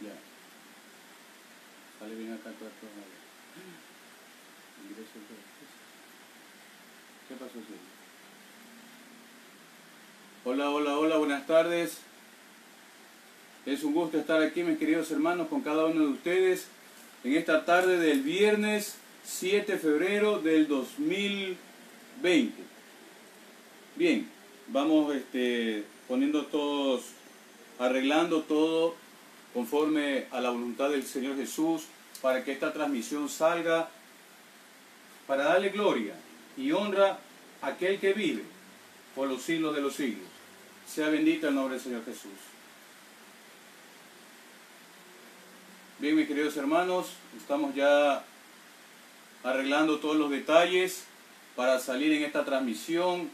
Ya. Sale bien acá todas las ingreso. ¿Qué pasó, Silvia? Hola, hola, hola, buenas tardes. Es un gusto estar aquí, mis queridos hermanos, con cada uno de ustedes en esta tarde del viernes 7 de febrero del 2020. Bien, vamos poniendo todos, arreglando todo conforme a la voluntad del Señor Jesús para que esta transmisión salga, para darle gloria y honra a aquel que vive por los siglos de los siglos. Sea bendito el nombre del Señor Jesús. Bien, mis queridos hermanos, estamos ya arreglando todos los detalles para salir en esta transmisión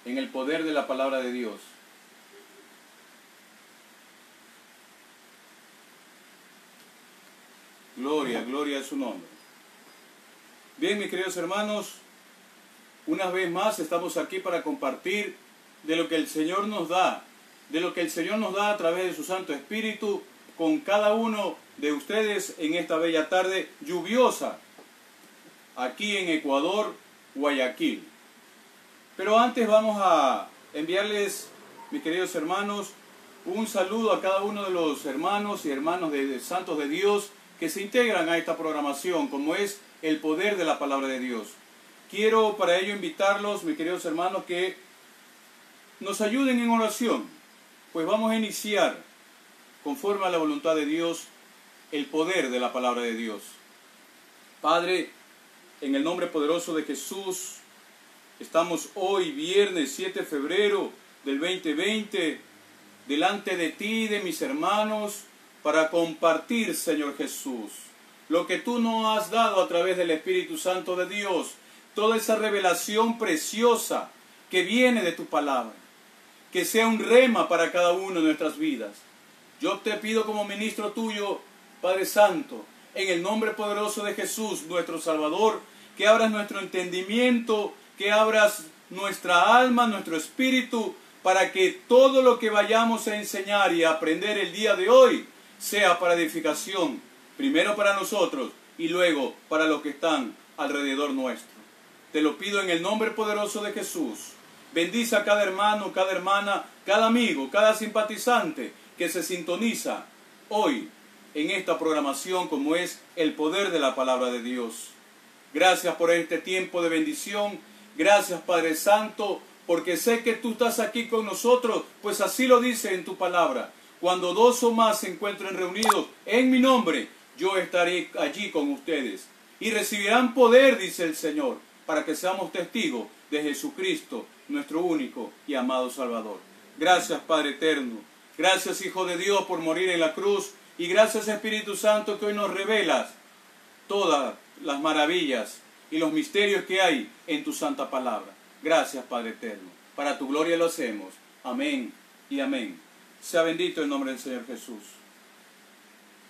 en el poder de la palabra de Dios. Gloria, gloria a su nombre. Bien, mis queridos hermanos, una vez más estamos aquí para compartir de lo que el Señor nos da, a través de su Santo Espíritu con cada uno de ustedes en esta bella tarde lluviosa aquí en Ecuador, Guayaquil. Pero antes vamos a enviarles, mis queridos hermanos, un saludo a cada uno de los hermanos y hermanas de santos de Dios que se integran a esta programación, como es el poder de la palabra de Dios. Quiero para ello invitarlos, mis queridos hermanos, que nos ayuden en oración, pues vamos a iniciar, conforme a la voluntad de Dios, el poder de la palabra de Dios. Padre, en el nombre poderoso de Jesús, estamos hoy, viernes 7 de febrero del 2020, delante de ti y de mis hermanos, para compartir, Señor Jesús, lo que tú nos has dado a través del Espíritu Santo de Dios, toda esa revelación preciosa que viene de tu palabra, que sea un rema para cada uno de nuestras vidas. Yo te pido como ministro tuyo, Padre Santo, en el nombre poderoso de Jesús, nuestro Salvador, que abras nuestro entendimiento, que abras nuestra alma, nuestro espíritu, para que todo lo que vayamos a enseñar y a aprender el día de hoy sea para edificación, primero para nosotros y luego para los que están alrededor nuestro. Te lo pido en el nombre poderoso de Jesús. Bendice a cada hermano, cada hermana, cada amigo, cada simpatizante que se sintoniza hoy en esta programación como es el poder de la palabra de Dios. Gracias por este tiempo de bendición. Gracias, Padre Santo, porque sé que tú estás aquí con nosotros, pues así lo dice en tu palabra. Cuando dos o más se encuentren reunidos en mi nombre, yo estaré allí con ustedes. Y recibirán poder, dice el Señor, para que seamos testigos de Jesucristo, nuestro único y amado Salvador. Gracias, Padre eterno. Gracias, Hijo de Dios, por morir en la cruz. Y gracias, Espíritu Santo, que hoy nos revelas todas las maravillas y los misterios que hay en tu santa palabra. Gracias, Padre eterno. Para tu gloria lo hacemos. Amén y amén. Sea bendito el nombre del Señor Jesús.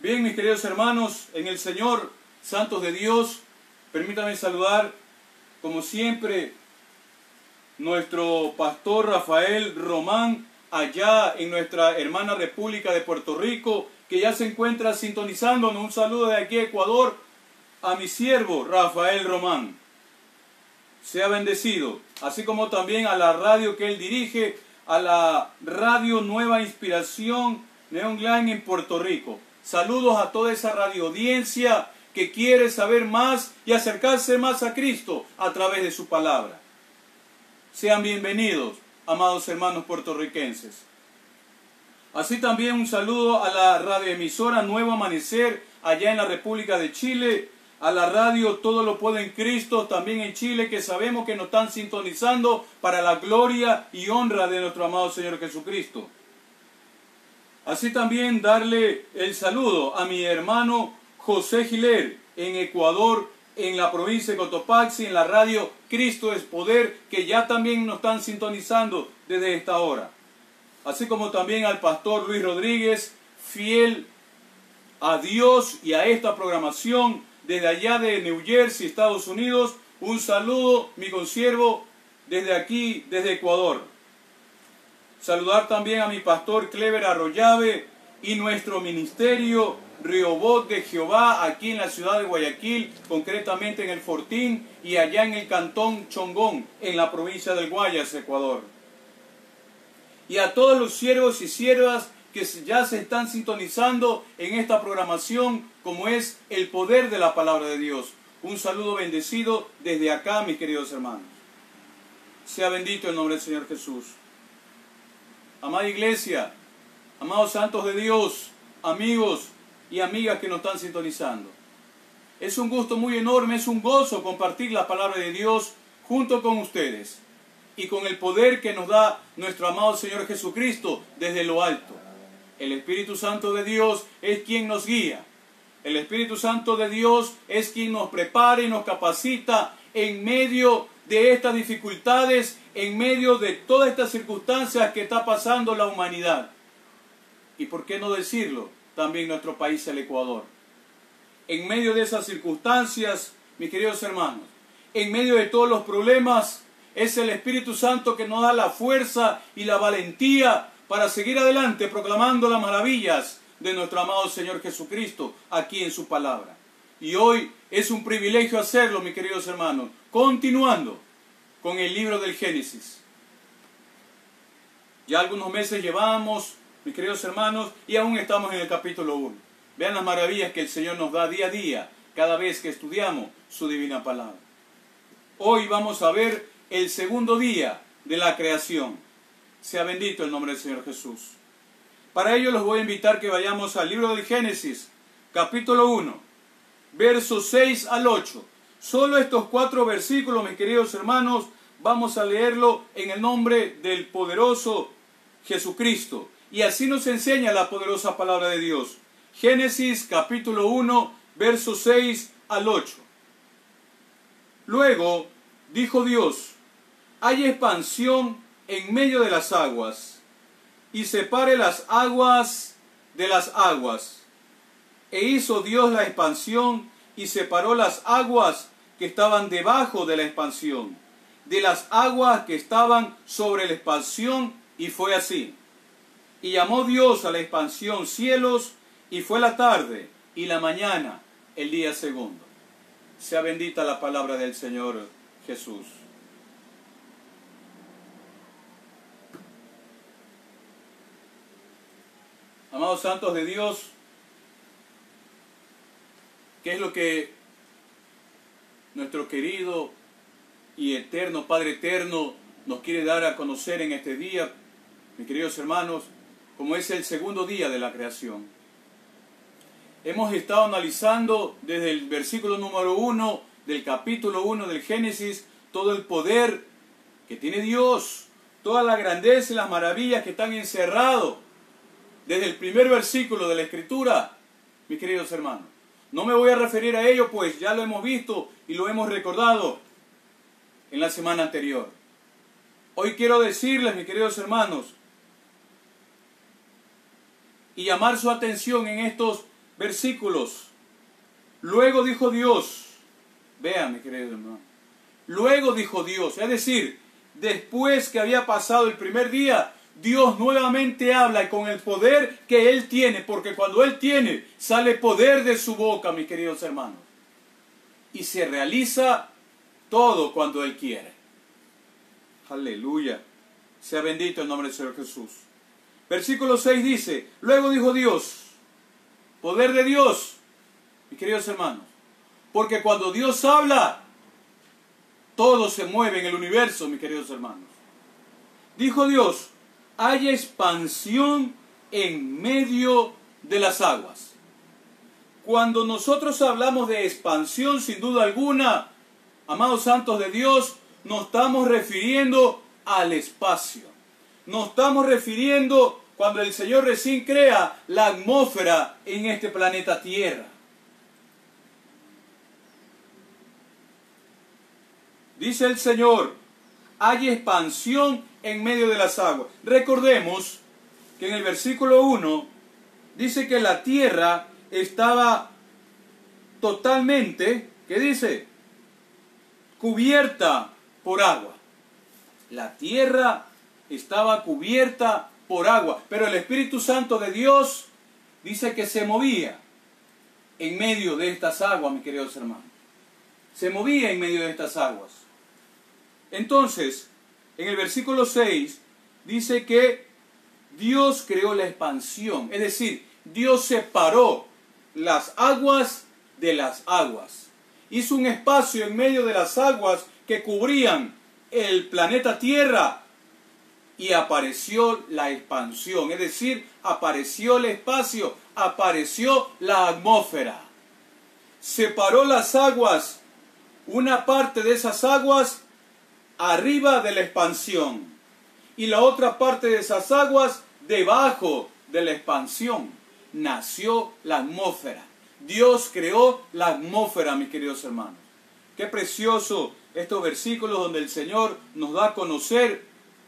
Bien, mis queridos hermanos, en el Señor, santos de Dios, permítanme saludar, como siempre, nuestro pastor Rafael Román, allá en nuestra hermana República de Puerto Rico, que ya se encuentra sintonizándonos. Un saludo de aquí a Ecuador a mi siervo Rafael Román. Sea bendecido, así como también a la radio que él dirige, a la radio Nueva Inspiración Neon Line en Puerto Rico. Saludos a toda esa radio audiencia que quiere saber más y acercarse más a Cristo a través de su palabra. Sean bienvenidos, amados hermanos puertorriquenses. Así también un saludo a la radioemisora Nuevo Amanecer allá en la República de Chile, a la radio Todo lo Puedo en Cristo también en Chile, que sabemos que nos están sintonizando para la gloria y honra de nuestro amado Señor Jesucristo. Así también darle el saludo a mi hermano José Giler en Ecuador, en la provincia de Cotopaxi, en la radio Cristo es Poder, que ya también nos están sintonizando desde esta hora. Así como también al pastor Luis Rodríguez, fiel a Dios y a esta programación desde allá de New Jersey, Estados Unidos. Un saludo, mi consiervo, desde aquí, desde Ecuador. Saludar también a mi pastor Clever Arroyave y nuestro ministerio Rehoboth de Jehová aquí en la ciudad de Guayaquil, concretamente en el Fortín y allá en el cantón Chongón, en la provincia del Guayas, Ecuador. Y a todos los siervos y siervas que ya se están sintonizando en esta programación, como es el poder de la palabra de Dios. Un saludo bendecido desde acá, mis queridos hermanos. Sea bendito el nombre del Señor Jesús. Amada iglesia, amados santos de Dios, amigos y amigas que nos están sintonizando. Es un gusto muy enorme, es un gozo compartir la palabra de Dios junto con ustedes y con el poder que nos da nuestro amado Señor Jesucristo desde lo alto. El Espíritu Santo de Dios es quien nos guía. El Espíritu Santo de Dios es quien nos prepara y nos capacita en medio de estas dificultades, en medio de todas estas circunstancias que está pasando la humanidad. Y por qué no decirlo, también nuestro país, el Ecuador. En medio de esas circunstancias, mis queridos hermanos, en medio de todos los problemas, es el Espíritu Santo que nos da la fuerza y la valentía para seguir adelante proclamando las maravillas de nuestro amado Señor Jesucristo aquí en su palabra. Y hoy es un privilegio hacerlo, mis queridos hermanos, continuando con el libro del Génesis. Ya algunos meses llevamos, mis queridos hermanos, y aún estamos en el capítulo 1. Vean las maravillas que el Señor nos da día a día, cada vez que estudiamos su divina palabra. Hoy vamos a ver el segundo día de la creación. Sea bendito el nombre del Señor Jesús. Para ello los voy a invitar que vayamos al libro del Génesis, capítulo 1, versos 6 al 8. Solo estos 4 versículos, mis queridos hermanos, vamos a leerlo en el nombre del poderoso Jesucristo. Y así nos enseña la poderosa palabra de Dios. Génesis capítulo 1, versos 6 al 8. Luego dijo Dios: hay expansión en medio de las aguas, y separe las aguas de las aguas. E hizo Dios la expansión, y separó las aguas que estaban debajo de la expansión, de las aguas que estaban sobre la expansión, y fue así. Y llamó Dios a la expansión cielos, y fue la tarde y la mañana el día segundo. Sea bendita la palabra del Señor Jesús. Amados santos de Dios, ¿qué es lo que nuestro querido y eterno Padre eterno nos quiere dar a conocer en este día, mis queridos hermanos, como es el segundo día de la creación? Hemos estado analizando desde el versículo número 1 del capítulo 1 del Génesis todo el poder que tiene Dios, toda la grandeza y las maravillas que están encerrados desde el primer versículo de la Escritura, mis queridos hermanos. No me voy a referir a ello, pues ya lo hemos visto y lo hemos recordado en la semana anterior. Hoy quiero decirles, mis queridos hermanos, y llamar su atención en estos versículos. Luego dijo Dios, vean, mis queridos hermanos, luego dijo Dios, es decir, después que había pasado el primer día, Dios nuevamente habla y con el poder que Él tiene, porque cuando Él tiene, sale poder de su boca, mis queridos hermanos. Y se realiza todo cuando Él quiere. Aleluya. Sea bendito el nombre del Señor Jesús. Versículo 6 dice, luego dijo Dios, poder de Dios, mis queridos hermanos, porque cuando Dios habla, todo se mueve en el universo, mis queridos hermanos. Dijo Dios, hay expansión en medio de las aguas. Cuando nosotros hablamos de expansión, sin duda alguna, amados santos de Dios, nos estamos refiriendo al espacio. Nos estamos refiriendo cuando el Señor recién crea la atmósfera en este planeta Tierra. Dice el Señor, hay expansión en medio de las aguas. Recordemos que en el versículo 1 dice que la tierra estaba totalmente, ¿qué dice? Cubierta por agua. La tierra estaba cubierta por agua, pero el Espíritu Santo de Dios dice que se movía en medio de estas aguas, mis queridos hermanos. Se movía en medio de estas aguas. Entonces, en el versículo 6, dice que Dios creó la expansión. Es decir, Dios separó las aguas de las aguas. Hizo un espacio en medio de las aguas que cubrían el planeta Tierra y apareció la expansión. Es decir, apareció el espacio, apareció la atmósfera. Separó las aguas, una parte de esas aguas arriba de la expansión y la otra parte de esas aguas debajo de la expansión. Nació la atmósfera. Dios creó la atmósfera, mis queridos hermanos. Qué precioso estos versículos donde el Señor nos da a conocer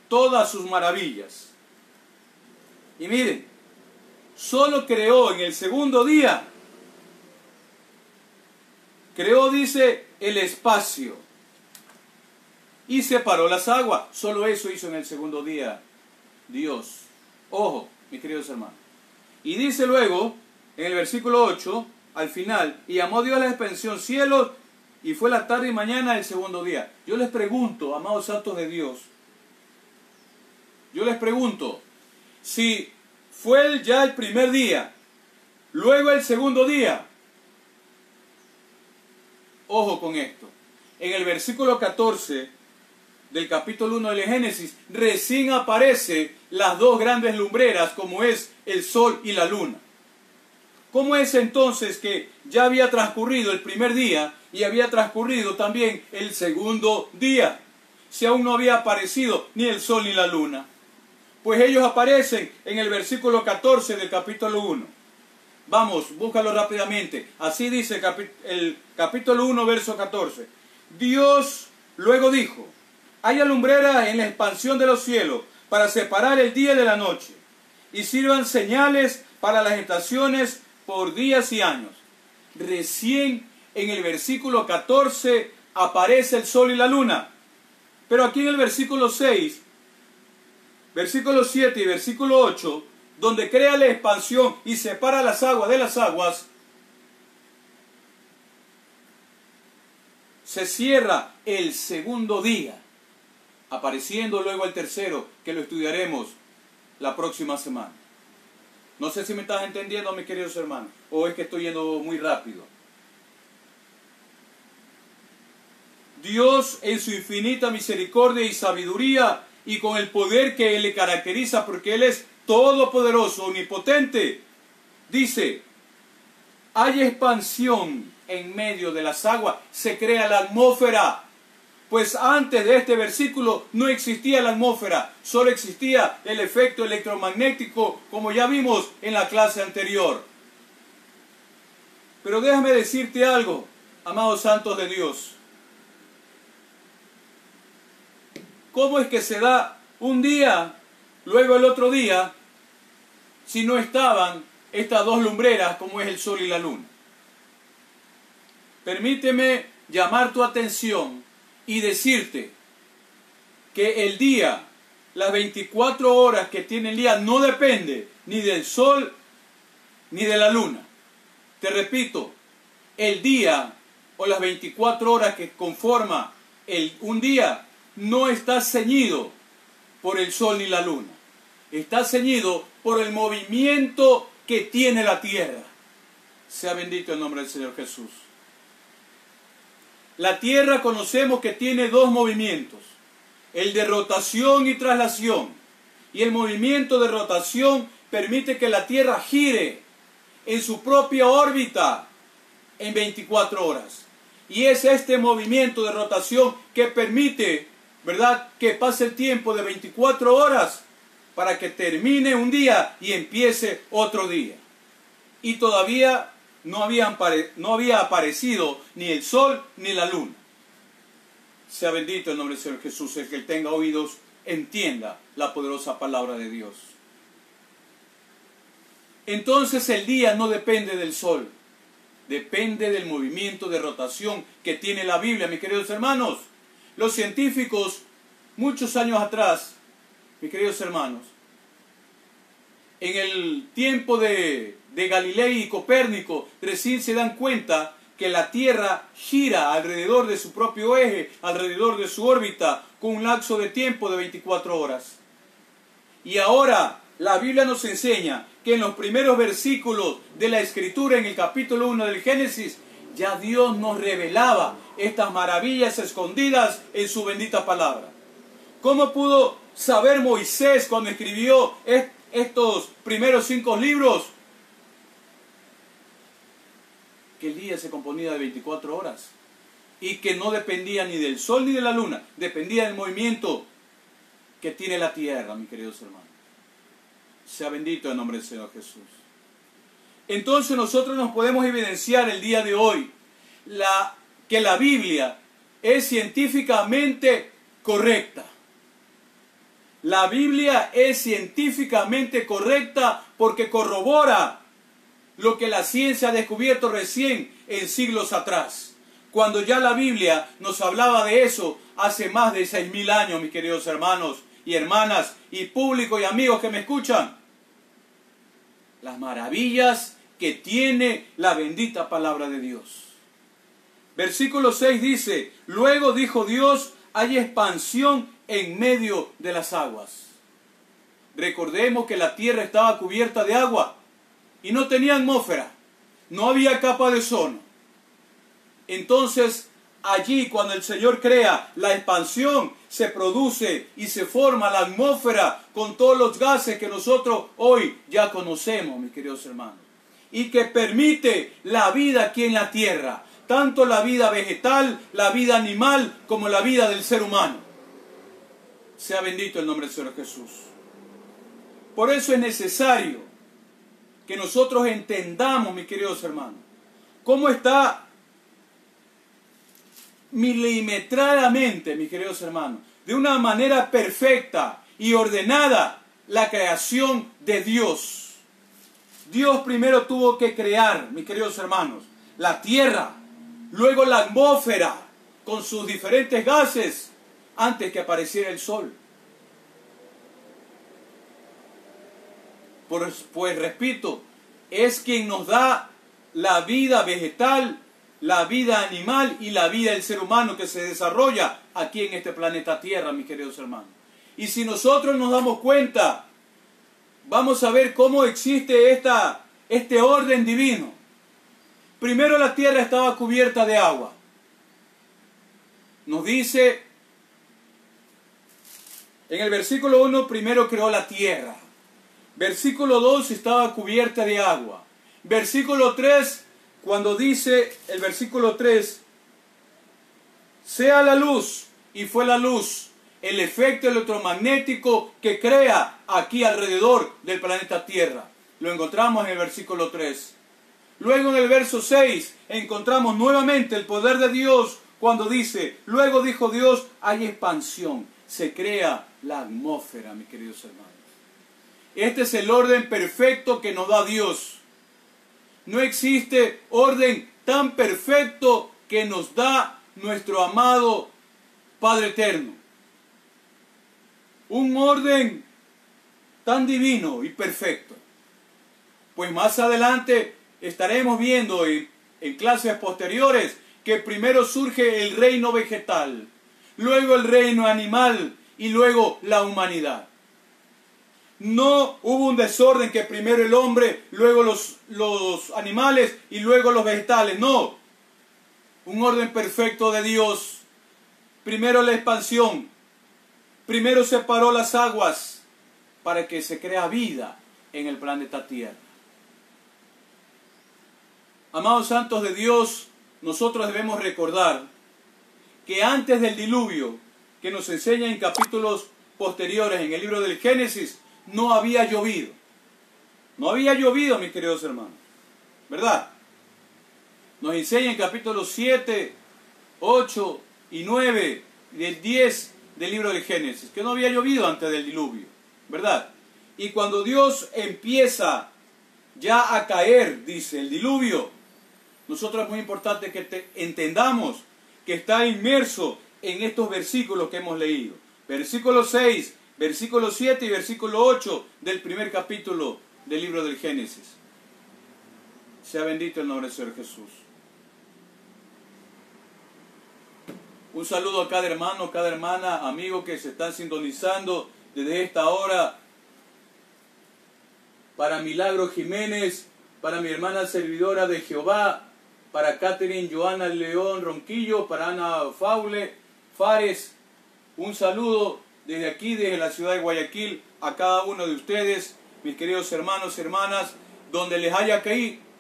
todas sus maravillas. Y miren, solo creó en el segundo día, creó, dice, el espacio y separó las aguas. Solo eso hizo en el segundo día Dios. Ojo, mis queridos hermanos. Y dice luego, en el versículo 8, al final, y llamó Dios a la expansión cielos, y fue la tarde y mañana del segundo día. Yo les pregunto, amados santos de Dios, yo les pregunto, si fue ya el primer día, luego el segundo día, ojo con esto, en el versículo 14 del capítulo 1 de Génesis, recién aparecen las dos grandes lumbreras, como es el sol y la luna. ¿Cómo es entonces que ya había transcurrido el primer día y había transcurrido también el segundo día, si aún no había aparecido ni el sol ni la luna? Pues ellos aparecen en el versículo 14 del capítulo 1. Vamos, búscalo rápidamente. Así dice el capítulo 1, verso 14. Dios luego dijo: haya lumbreras en la expansión de los cielos para separar el día de la noche, y sirvan señales para las estaciones por días y años. Recién en el versículo 14 aparece el sol y la luna. Pero aquí en el versículo 6, versículo 7 y versículo 8, donde crea la expansión y separa las aguas de las aguas, se cierra el segundo día, apareciendo luego el tercero, que lo estudiaremos la próxima semana. No sé si me estás entendiendo, mis queridos hermanos, o es que estoy yendo muy rápido. Dios, en su infinita misericordia y sabiduría, y con el poder que Él le caracteriza, porque Él es todopoderoso, omnipotente, dice: hay expansión en medio de las aguas, se crea la atmósfera. Pues antes de este versículo no existía la atmósfera, solo existía el efecto electromagnético, como ya vimos en la clase anterior. Pero déjame decirte algo, amados santos de Dios. ¿Cómo es que se da un día, luego el otro día, si no estaban estas dos lumbreras como es el sol y la luna? Permíteme llamar tu atención y decirte que el día, las 24 horas que tiene el día, no depende ni del sol ni de la luna. Te repito, el día o las 24 horas que conforma un día no está ceñido por el sol ni la luna. Está ceñido por el movimiento que tiene la tierra. Sea bendito el nombre del Señor Jesús. La tierra conocemos que tiene dos movimientos, el de rotación y traslación. Y el movimiento de rotación permite que la tierra gire en su propia órbita en 24 horas. Y es este movimiento de rotación que permite, ¿verdad?, que pase el tiempo de 24 horas para que termine un día y empiece otro día. Y todavía no había aparecido ni el sol ni la luna. Sea bendito el nombre del Señor Jesús. El que tenga oídos entienda la poderosa palabra de Dios. Entonces el día no depende del sol, depende del movimiento de rotación que tiene la Biblia, mis queridos hermanos. Los científicos, muchos años atrás, mis queridos hermanos, en el tiempo de de Galilei y Copérnico recién se dan cuenta que la Tierra gira alrededor de su propio eje, alrededor de su órbita, con un lapso de tiempo de 24 horas. Y ahora la Biblia nos enseña que en los primeros versículos de la Escritura, en el capítulo 1 del Génesis, ya Dios nos revelaba estas maravillas escondidas en su bendita palabra. ¿Cómo pudo saber Moisés cuando escribió estos primeros 5 libros que el día se componía de 24 horas y que no dependía ni del sol ni de la luna, dependía del movimiento que tiene la tierra, mis queridos hermanos? Sea bendito el nombre del Señor Jesús. Entonces nosotros nos podemos evidenciar el día de hoy que la Biblia es científicamente correcta. La Biblia es científicamente correcta porque corrobora lo que la ciencia ha descubierto recién en siglos atrás. Cuando ya la Biblia nos hablaba de eso hace más de 6.000 años, mis queridos hermanos y hermanas, y público y amigos que me escuchan. Las maravillas que tiene la bendita palabra de Dios. Versículo 6 dice: luego dijo Dios, hay expansión en medio de las aguas. Recordemos que la tierra estaba cubierta de agua y no tenía atmósfera, no había capa de ozono. Entonces, allí cuando el Señor crea la expansión, se produce y se forma la atmósfera con todos los gases que nosotros hoy ya conocemos, mis queridos hermanos, y que permite la vida aquí en la tierra, tanto la vida vegetal, la vida animal, como la vida del ser humano. Sea bendito el nombre del Señor Jesús. Por eso es necesario que nosotros entendamos, mis queridos hermanos, cómo está milimetradamente, mis queridos hermanos, de una manera perfecta y ordenada la creación de Dios. Dios primero tuvo que crear, mis queridos hermanos, la tierra, luego la atmósfera con sus diferentes gases antes que apareciera el sol. Pues repito, es quien nos da la vida vegetal, la vida animal y la vida del ser humano que se desarrolla aquí en este planeta Tierra, mis queridos hermanos. Y si nosotros nos damos cuenta, vamos a ver cómo existe este orden divino. Primero la tierra estaba cubierta de agua. Nos dice en el versículo 1, primero creó la tierra. Versículo 2, estaba cubierta de agua. Versículo 3, cuando dice el versículo 3, sea la luz, y fue la luz, el efecto electromagnético que crea aquí alrededor del planeta Tierra. Lo encontramos en el versículo 3. Luego en el verso 6 encontramos nuevamente el poder de Dios cuando dice, luego dijo Dios, hay expansión, se crea la atmósfera, mis queridos hermanos. Este es el orden perfecto que nos da Dios. No existe orden tan perfecto que nos da nuestro amado Padre Eterno. Un orden tan divino y perfecto. Pues más adelante estaremos viendo en clases posteriores que primero surge el reino vegetal, luego el reino animal y luego la humanidad. No hubo un desorden que primero el hombre, luego los animales y luego los vegetales. No. Un orden perfecto de Dios. Primero la expansión. Primero separó las aguas para que se crea vida en el planeta Tierra. Amados santos de Dios, nosotros debemos recordar que antes del diluvio, que nos enseña en capítulos posteriores en el libro del Génesis, no había llovido. No había llovido, mis queridos hermanos. ¿Verdad? Nos enseña en capítulos 7, 8 y 9 del 10 del libro del Génesis, que no había llovido antes del diluvio. ¿Verdad? Y cuando Dios empieza ya a caer, dice, el diluvio, nosotros es muy importante que entendamos que está inmerso en estos versículos que hemos leído. Versículo 6, versículo 7 y versículo 8 del primer capítulo del libro del Génesis. Sea bendito el nombre del Señor Jesús. Un saludo a cada hermano, cada hermana, amigo que se están sintonizando desde esta hora. Para Milagro Jiménez, para mi hermana servidora de Jehová, para Catherine Joana León Ronquillo, para Ana Fares. Un saludo desde aquí, desde la ciudad de Guayaquil, a cada uno de ustedes, mis queridos hermanos y hermanas, donde les haya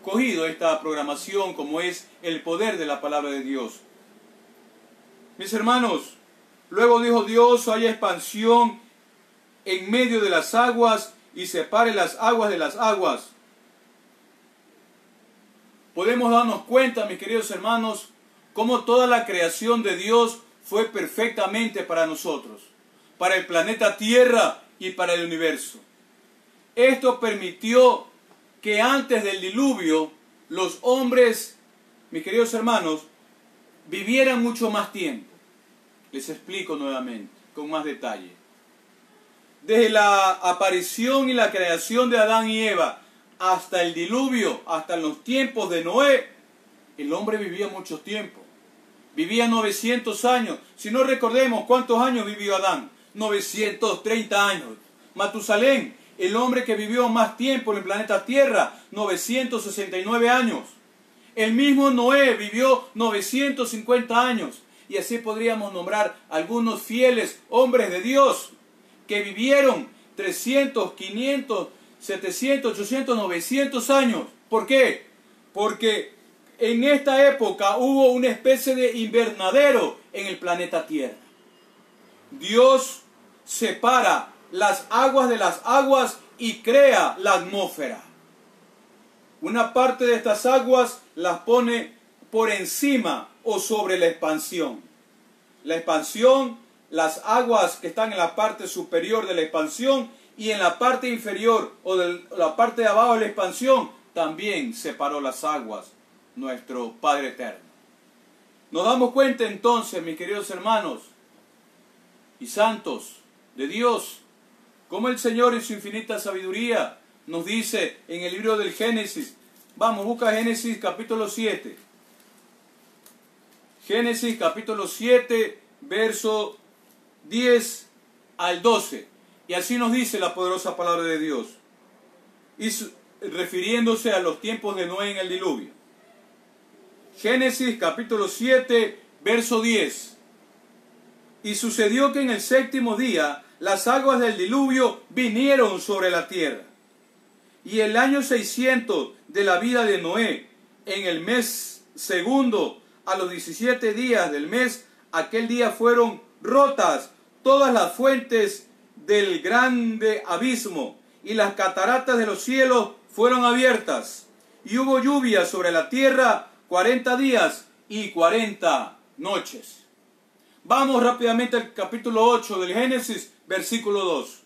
cogido esta programación como es el poder de la palabra de Dios. Mis hermanos, luego dijo Dios, haya expansión en medio de las aguas y separe las aguas de las aguas. Podemos darnos cuenta, mis queridos hermanos, cómo toda la creación de Dios fue perfectamente para nosotros, para el planeta Tierra y para el universo. Esto permitió que antes del diluvio los hombres, mis queridos hermanos, vivieran mucho más tiempo. Les explico nuevamente, con más detalle. Desde la aparición y la creación de Adán y Eva hasta el diluvio, hasta los tiempos de Noé, el hombre vivía mucho tiempo. Vivía 900 años. Si no recordemos cuántos años vivió Adán, 930 años. Matusalén, el hombre que vivió más tiempo en el planeta Tierra, 969 años. El mismo Noé vivió 950 años. Y así podríamos nombrar algunos fieles hombres de Dios que vivieron 300, 500, 700, 800, 900 años. ¿Por qué? Porque en esta época hubo una especie de invernadero en el planeta Tierra. Dios separa las aguas de las aguas y crea la atmósfera. Una parte de estas aguas las pone por encima o sobre la expansión. La expansión, las aguas que están en la parte superior de la expansión y en la parte inferior o de la parte de abajo de la expansión, también separó las aguas nuestro Padre Eterno. Nos damos cuenta entonces, mis queridos hermanos y santos de Dios, cómo el Señor en su infinita sabiduría nos dice en el libro del Génesis. Vamos, busca Génesis capítulo 7. Génesis capítulo 7, verso 10 al 12. Y así nos dice la poderosa palabra de Dios, y refiriéndose a los tiempos de Noé en el diluvio. Génesis capítulo 7, verso 10. Y sucedió que en el séptimo día las aguas del diluvio vinieron sobre la tierra. Y el año 600 de la vida de Noé, en el mes segundo, a los 17 días del mes, aquel día fueron rotas todas las fuentes del grande abismo, y las cataratas de los cielos fueron abiertas, y hubo lluvia sobre la tierra 40 días y 40 noches. Vamos rápidamente al capítulo 8 del Génesis, versículo 2.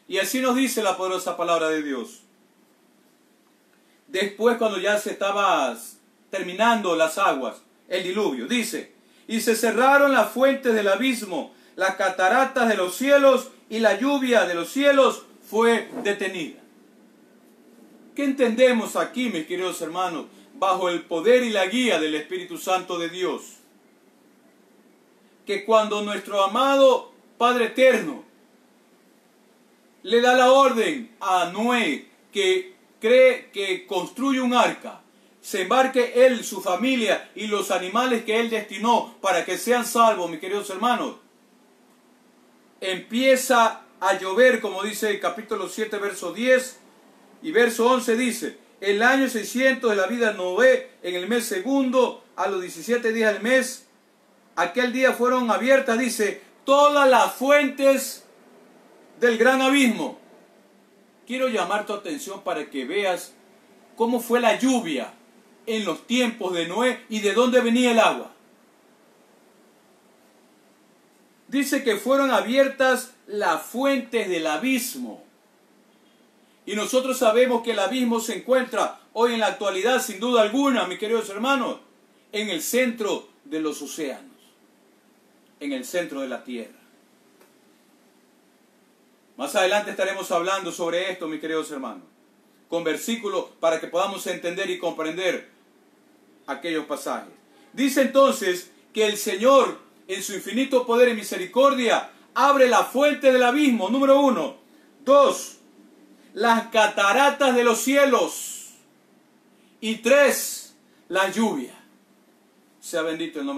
Y así nos dice la poderosa palabra de Dios. Después, cuando ya se estaba terminando las aguas, el diluvio, dice: y se cerraron las fuentes del abismo, las cataratas de los cielos, y la lluvia de los cielos fue detenida. ¿Qué entendemos aquí, mis queridos hermanos, bajo el poder y la guía del Espíritu Santo de Dios? Que cuando nuestro amado Padre Eterno le da la orden a Noé que construye un arca, se embarque él, su familia y los animales que él destinó para que sean salvos, mis queridos hermanos, empieza a llover, como dice el capítulo 7, verso 10 y verso 11, dice: el año 600 de la vida de Noé, en el mes segundo, a los 17 días del mes, aquel día fueron abiertas, dice, todas las fuentes del gran abismo. Quiero llamar tu atención para que veas cómo fue la lluvia en los tiempos de Noé y de dónde venía el agua. Dice que fueron abiertas las fuentes del abismo. Y nosotros sabemos que el abismo se encuentra hoy en la actualidad, sin duda alguna, mis queridos hermanos, en el centro de los océanos, en el centro de la tierra. Más adelante estaremos hablando sobre esto, mis queridos hermanos. con versículos para que podamos entender y comprender aquellos pasajes. Dice entonces que el Señor, en su infinito poder y misericordia, abre la fuente del abismo, número 1. 2, las cataratas de los cielos. Y 3, la lluvia. Sea bendito el nombre de Dios.